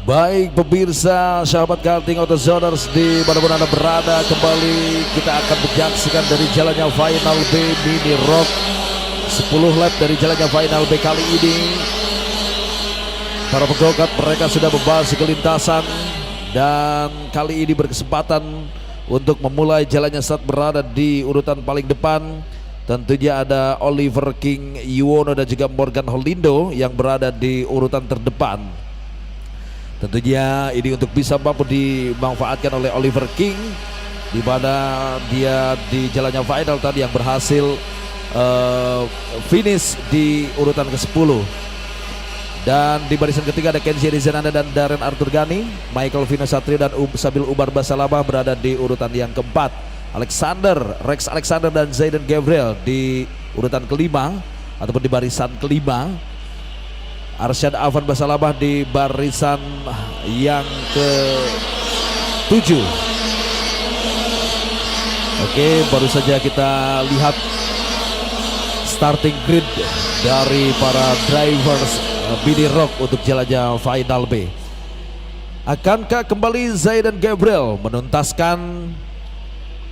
Baik pemirsa, sahabat karting AutoZoners di mana-mana Anda berada, kembali kita akan menyaksikan dari jalannya Final B Mini Rock 10 lap dari jalannya Final B kali ini. Para penggokat mereka sudah membahas kelintasan dan kali ini berkesempatan untuk memulai jalannya saat berada di urutan paling depan. Tentunya ada Oliver King Yuwono dan juga Morgan Holindo yang berada di urutan terdepan. Tentunya ini untuk bisa mampu dimanfaatkan oleh Oliver King, di mana dia di jalannya final tadi yang berhasil finish di urutan ke-10. Dan di barisan ketiga ada Kenzie Rizananda dan Darren Arthur Ghani. Michael Vino Satrio dan Sabil Umar Basalama berada di urutan yang keempat. Rex Alexander dan Zayden Gabriel di urutan kelima ataupun di barisan kelima. Arsyad Afan Basalamah di barisan yang ke-7. Oke, baru saja kita lihat starting grid dari para drivers Mini Rock untuk jalannya Final B. Akankah kembali Zayden Gabriel menuntaskan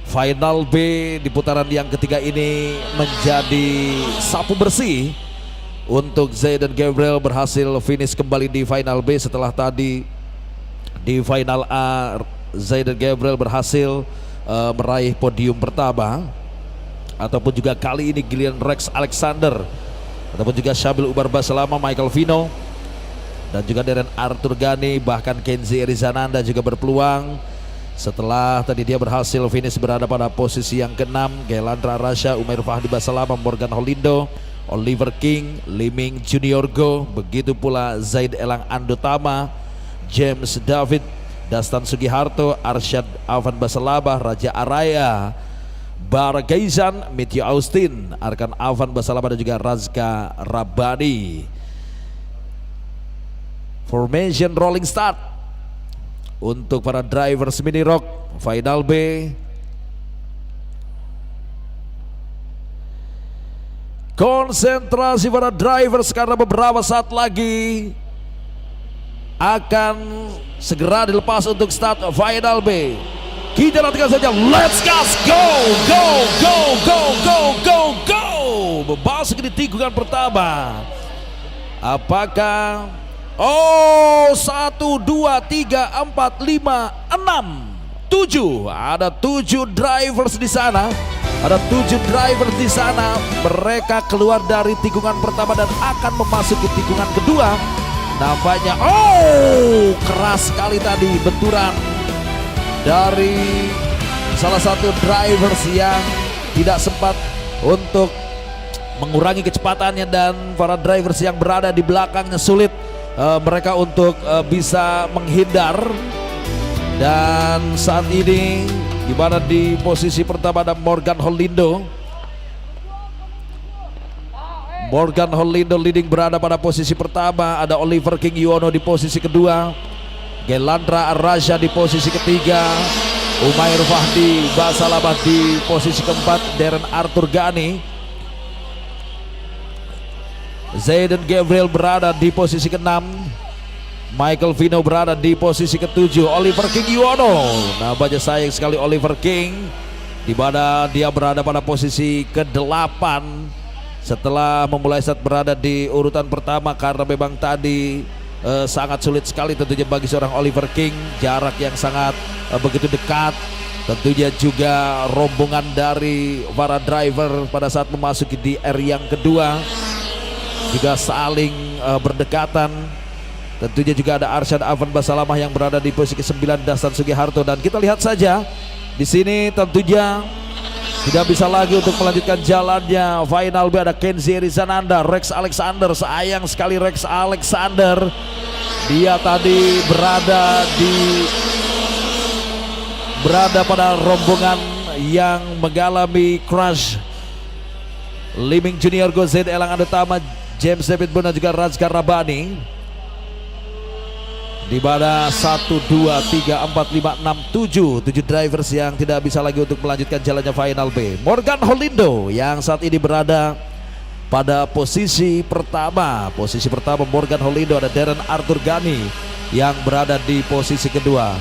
Final B di putaran yang ketiga ini menjadi sapu bersih? Untuk Zayden Gabriel berhasil finish kembali di Final B setelah tadi di Final A Zayden Gabriel berhasil meraih podium pertama, ataupun juga kali ini giliran Rex Alexander ataupun juga Sabil Umar Basalama, Michael Vino dan juga Darren Arthur Ghani, bahkan Kenzie Rizananda juga berpeluang setelah tadi dia berhasil finish berada pada posisi yang ke-6. Gelandra Rasha, Umair Fahdi Basalama, Morgan Holindo, Oliver King, Liming Junior Go, begitu pula Zaid Elang Andotama, James David, Dastan Sugiharto, Arsyad Afan Basalabah, Raja Araya, Baragaizan, Matthew Austin, Arkan Afan Basalabah dan juga Razka Rabani. Formation rolling start untuk para drivers Mini Rock Final B. Konsentrasi para drivers karena beberapa saat lagi akan segera dilepas untuk start Final B. Kita nantikan saja. Let's go, go, go, go, go, go, go. Memasuki di tikungan pertama. Apakah 1, 2, 3, 4, 5, 6, 7. Ada 7 drivers di sana. Ada 7 driver di sana. Mereka keluar dari tikungan pertama dan akan memasuki tikungan kedua. Nampaknya keras sekali tadi benturan dari salah satu drivers yang tidak sempat untuk mengurangi kecepatannya, dan para drivers yang berada di belakangnya sulit mereka untuk bisa menghindar. Dan saat ini di mana di posisi pertama ada Morgan Holindo. Morgan Holindo leading berada pada posisi pertama. Ada Oliver King Yuwono di posisi kedua. Gelandra Rasha di posisi ketiga. Umair Fahdi Basalabah di posisi keempat. Darren Arthur Ghani. Zayden Gabriel berada di posisi keenam. Michael Vino berada di posisi ke-7. Oliver King Yuwono, nampaknya sayang sekali Oliver King, di mana dia berada pada posisi ke-8 setelah memulai saat berada di urutan pertama, karena memang tadi sangat sulit sekali tentunya bagi seorang Oliver King, jarak yang sangat begitu dekat. Tentunya juga rombongan dari para driver pada saat memasuki di R yang kedua juga saling berdekatan. Tentunya juga ada Arsyad Afan Basalamah yang berada di posisi ke-9, Dastan Sugiharto, dan kita lihat saja di sini tentunya tidak bisa lagi untuk melanjutkan jalannya Final B. Ada Kenzie Rizananda, Rex Alexander, sayang sekali Rex Alexander, dia tadi berada pada rombongan yang mengalami crash. Liming Junior Go, Zaid Elang Andotama, James David Bona juga Razka Rabani. Di mana 1, 2, 3, 4, 5, 6, 7 drivers yang tidak bisa lagi untuk melanjutkan jalannya Final B. Morgan Holindo yang saat ini berada pada posisi pertama. Posisi pertama Morgan Holindo, ada Darren Arthur Ghani, yang berada di posisi kedua.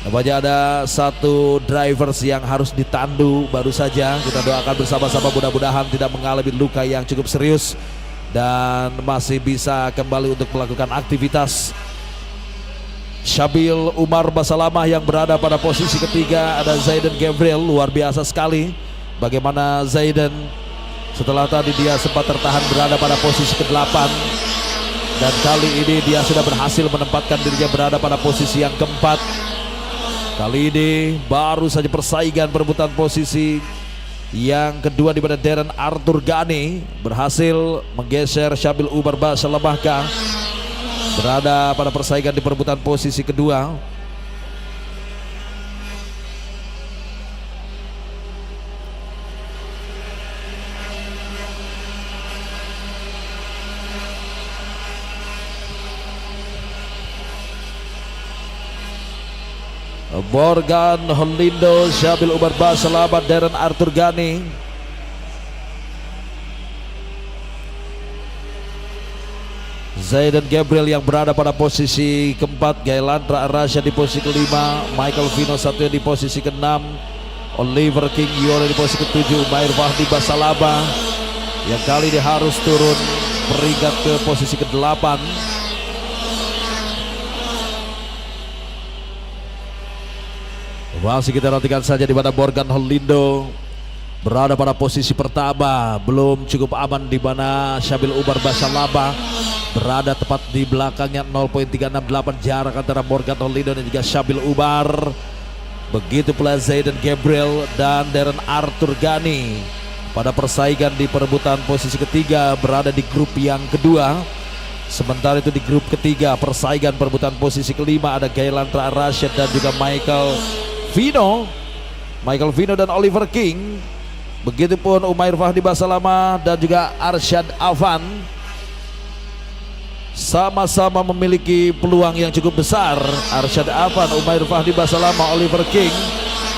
Nampaknya ada satu drivers yang harus ditandu baru saja. Kita doakan bersama-sama mudah-mudahan tidak mengalami luka yang cukup serius dan masih bisa kembali untuk melakukan aktivitas. Syabil Umar Basalamah yang berada pada posisi ketiga. Ada Zaidan Gabriel, luar biasa sekali bagaimana Zaidan setelah tadi dia sempat tertahan berada pada posisi ke-8, dan kali ini dia sudah berhasil menempatkan dirinya berada pada posisi yang keempat. Kali ini baru saja persaingan perebutan posisi yang kedua di mana Darren Arthur Ghani berhasil menggeser Syabil Umar Basalamah berada pada persaingan di perebutan posisi kedua. Morgan Holindo, Syabil Umar Basalamah, Darren Arthur Ghani. Zaidan Gabriel yang berada pada posisi keempat, Gailandra Arasha di posisi kelima, Michael Vino Satrio di posisi keenam, Oliver King Yore di posisi ketujuh, Umair Fahdi Basalamah yang kali ini harus turun peringkat ke posisi ke-8. Masih kita nantikan saja di mana Morgan Holindo berada pada posisi pertama, belum cukup aman di mana Syabil Umar Basalamah berada tepat di belakangnya 0.368 jarak antara Morgan Holindo dan juga Syabil Umar. Begitu pula Zaidan Gabriel dan Darren Arthur Ghani pada persaingan di perebutan posisi ketiga berada di grup yang kedua. Sementara itu di grup ketiga persaingan perebutan posisi kelima ada Gailandra Arasha dan juga Michael Vino dan Oliver King. Begitupun Umair Fahdi Basalamah dan juga Arsyad Afan sama-sama memiliki peluang yang cukup besar. Arsyad Afan, Umair Fahdi Basalamah, Oliver King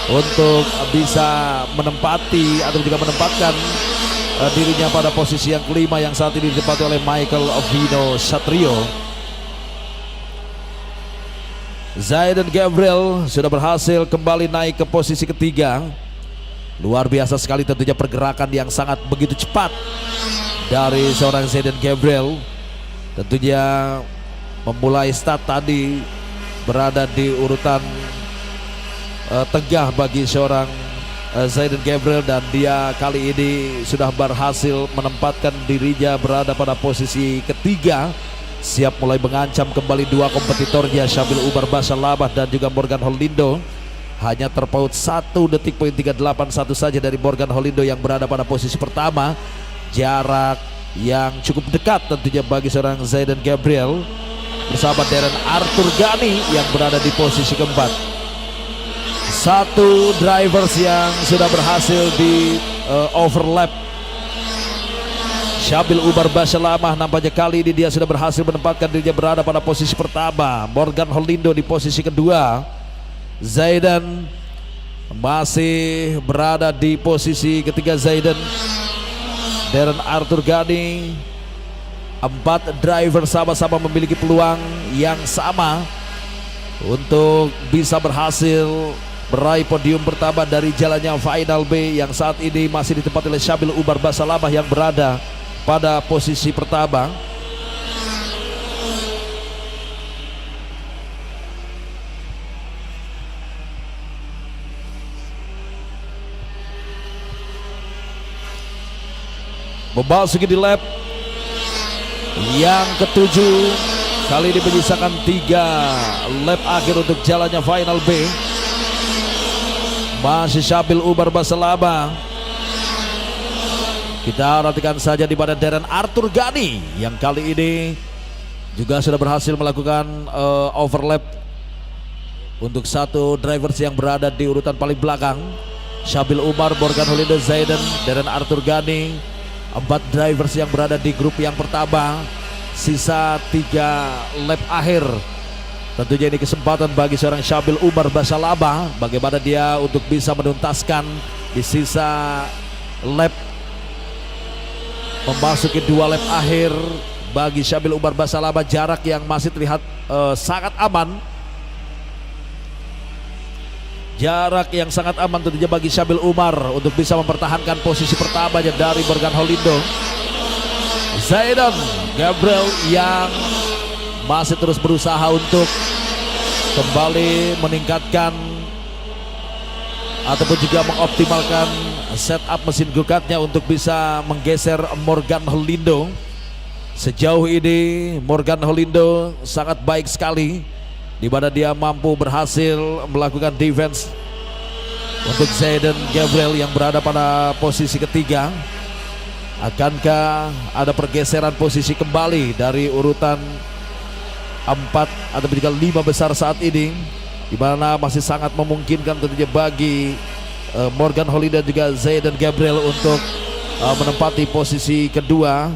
untuk bisa menempati atau juga menempatkan dirinya pada posisi yang kelima yang saat ini ditempati oleh Michael Vino Satrio. Zaidan Gabriel sudah berhasil kembali naik ke posisi ketiga. Luar biasa sekali tentunya pergerakan yang sangat begitu cepat dari seorang Zaidan Gabriel. Tentunya memulai start tadi berada di urutan tengah bagi seorang Zaidan Gabriel, dan dia kali ini sudah berhasil menempatkan dirinya berada pada posisi ketiga, siap mulai mengancam kembali dua kompetitornya Syabil Umar Basalamah dan juga Morgan Holindo. Hanya terpaut 1.381 saja dari Morgan Holindo yang berada pada posisi pertama. Jarak yang cukup dekat tentunya bagi seorang Zaidan Gabriel bersama Darren Arthur Ghani yang berada di posisi keempat. Satu drivers yang sudah berhasil di overlap Syabil Umar Basalamah. Nampaknya kali ini dia sudah berhasil menempatkan dirinya berada pada posisi pertama. Morgan Holindo di posisi kedua. Zaidan masih berada di posisi ketiga. Zaidan, Darren Arthur Ghani. 4 driver sama-sama memiliki peluang yang sama untuk bisa berhasil meraih podium pertama dari jalannya Final B yang saat ini masih ditempati oleh Syabil Umar Basalamah yang berada pada posisi pertama. Memasuki di lap yang ketujuh, kali ini menyisakan 3 lap akhir untuk jalannya Final B. Masih Syabil Umar Basalamah. Kita nantikan saja di mana Darren Arthur Ghani yang kali ini juga sudah berhasil melakukan overlap untuk satu drivers yang berada di urutan paling belakang. Syabil Umar, Morgan Holindo, Zaidan, Darren Arthur Ghani. 4 drivers yang berada di grup yang pertama. Sisa 3 lap akhir. Tentunya ini kesempatan bagi seorang Syabil Umar Basalamah bagaimana dia untuk bisa menuntaskan di sisa lap, memasuki 2 lap akhir bagi Syabil Umar Basalama, jarak yang masih terlihat sangat aman. Jarak yang sangat aman tentunya bagi Syabil Umar untuk bisa mempertahankan posisi pertamanya dari Morgan Holindo. Zaidan Gabriel yang masih terus berusaha untuk kembali meningkatkan ataupun juga mengoptimalkan setup mesin go-kartnya untuk bisa menggeser Morgan Holindo. Sejauh ini Morgan Holindo sangat baik sekali, di mana dia mampu berhasil melakukan defense untuk Zaidan Gabriel yang berada pada posisi ketiga. Akankah ada pergeseran posisi kembali dari urutan 4 atau juga 5 besar saat ini, di mana masih sangat memungkinkan tentunya bagi Morgan Holindo dan juga Zaidan Gabriel untuk menempati posisi kedua,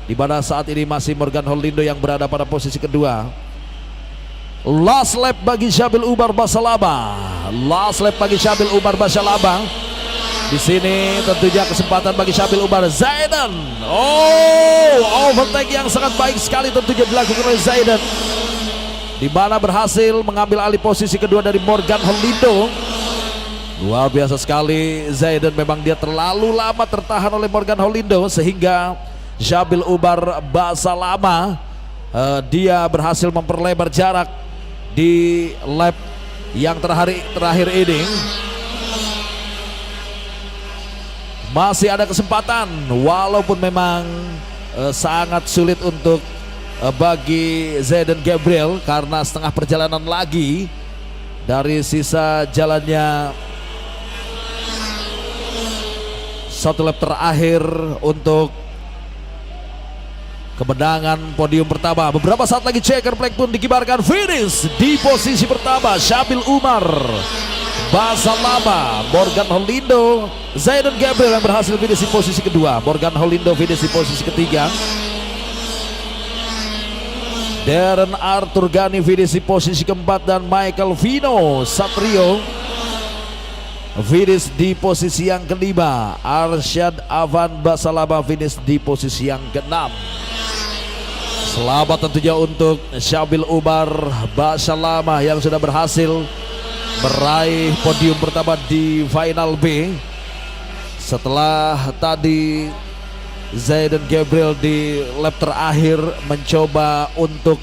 di mana saat ini masih Morgan Holindo yang berada pada posisi kedua. Last lap bagi Syabil Umar Basalama. Last lap bagi Syabil Umar Basalama. Di sini tentunya kesempatan bagi Syabil Umar. Zaidan. Oh, overtake yang sangat baik sekali tentunya dilakukan oleh Zaidan, di mana berhasil mengambil alih posisi kedua dari Morgan Holindo. Luar biasa sekali Zaidan, memang dia terlalu lama tertahan oleh Morgan Holindo sehingga Syabil Umar Basalama dia berhasil memperlebar jarak di lap yang terakhir ini. Masih ada kesempatan, walaupun memang sangat sulit untuk bagi Zaidan Gabriel karena setengah perjalanan lagi dari sisa jalannya satu lap terakhir untuk kemenangan podium pertama. Beberapa saat lagi checker flag pun dikibarkan. Finish di posisi pertama Syabil Umar Basalama, Morgan Holindo, Zaidan Gabriel yang berhasil finish di posisi kedua. Morgan Holindo finish di posisi ketiga. Darren Arthur Ghani finish di posisi keempat, dan Michael Vino Satrio finish di posisi yang kelima. Arsyad Avan Basalama finish di posisi yang keenam. Selamat tentunya untuk Syabil Umar Basalama yang sudah berhasil meraih podium pertama di final B. Setelah tadi Zaidan Gabriel di lap terakhir mencoba untuk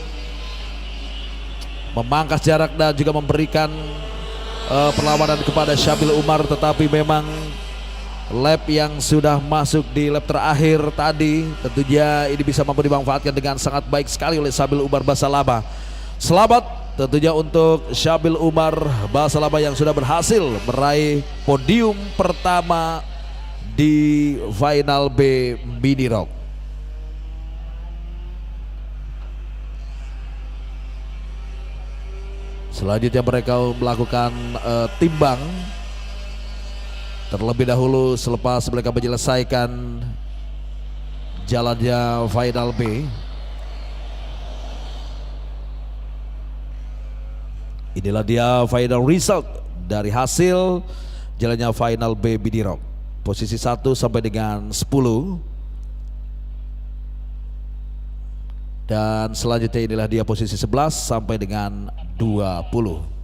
memangkas jarak dan juga memberikan perlawanan kepada Syabil Umar, tetapi memang lap yang sudah masuk di lap terakhir tadi tentunya ini bisa mampu dimanfaatkan dengan sangat baik sekali oleh Syabil Umar Basalama. Selamat tentunya untuk Syabil Umar Basalama yang sudah berhasil meraih podium pertama di final B Mini Rock. Selanjutnya mereka melakukan timbang terlebih dahulu selepas mereka menyelesaikan jalannya final B. Inilah dia final result dari hasil jalannya final B Mini Rock. Posisi 1 sampai dengan 10. Dan selanjutnya inilah dia posisi 11 sampai dengan 20.